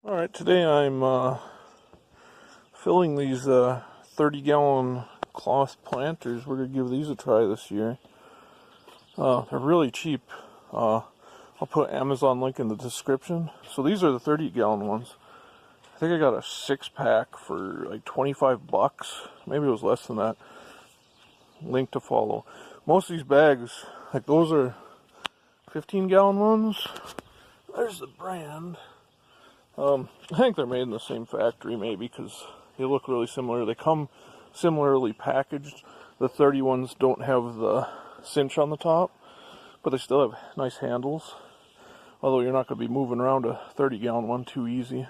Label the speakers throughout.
Speaker 1: Alright, today I'm filling these 30-gallon cloth planters. We're going to give these a try this year. They're really cheap. I'll put Amazon link in the description. So these are the 30-gallon ones. I think I got a 6-pack for like 25 bucks. Maybe it was less than that. Link to follow. Most of these bags, like those are 15-gallon ones. There's the brand. I think they're made in the same factory maybe because they look really similar. They come similarly packaged. The 30 ones don't have the cinch on the top, but they still have nice handles. Although you're not going to be moving around a 30-gallon one too easy.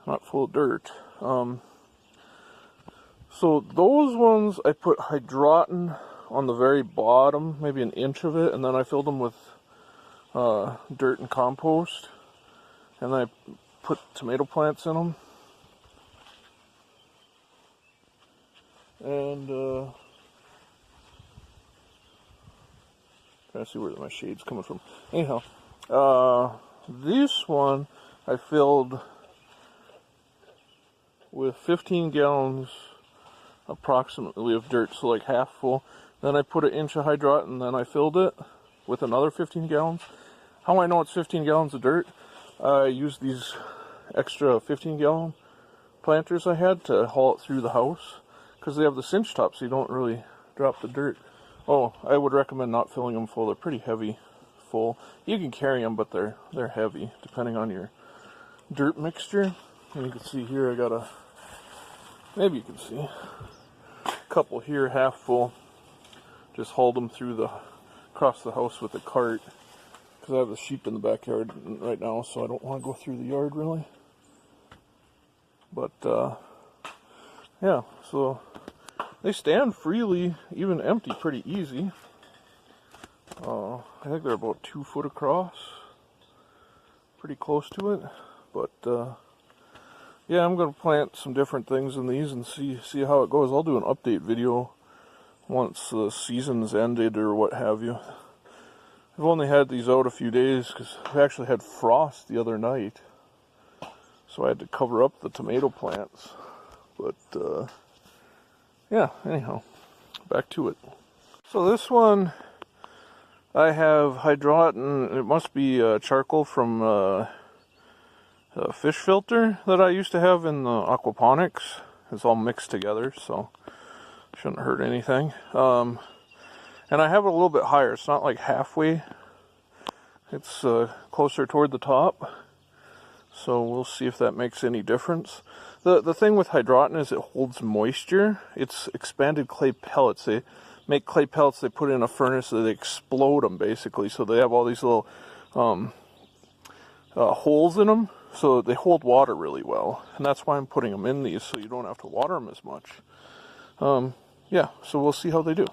Speaker 1: Not full of dirt. So those ones I put Hydroton on the very bottom, maybe an inch of it, and then I filled them with dirt and compost. And then I put tomato plants in them. And, trying to see where my shade's coming from. Anyhow, this one I filled with 15 gallons approximately of dirt, so like half full. Then I put an inch of Hydroton, and then I filled it with another 15 gallons. How do I know it's 15 gallons of dirt? I used these extra 15-gallon planters I had to haul it through the house because they have the cinch top so you don't really drop the dirt. Oh, I would recommend not filling them full. They're pretty heavy full. You can carry them, but they're heavy depending on your dirt mixture. And you can see here I got maybe you can see, a couple here half full. Just hauled them through across the house with a cart. Because I have the sheep in the backyard right now, so I don't want to go through the yard really. But, yeah, so they stand freely, even empty, pretty easy. I think they're about 2 foot across. Pretty close to it. But, yeah, I'm going to plant some different things in these and see how it goes. I'll do an update video once the season's ended or what have you. I've only had these out a few days because I actually had frost the other night. So I had to cover up the tomato plants. But, yeah, anyhow, back to it. So this one, I have Hydroton. It must be charcoal from a fish filter that I used to have in the aquaponics. It's all mixed together, so shouldn't hurt anything. And I have it a little bit higher. It's not like halfway. It's closer toward the top. So we'll see if that makes any difference. The thing with Hydroton is it holds moisture. It's expanded clay pellets. They make clay pellets they put in a furnace so they explode them basically. So they have all these little holes in them. So they hold water really well. And that's why I'm putting them in these so you don't have to water them as much. Yeah, so we'll see how they do.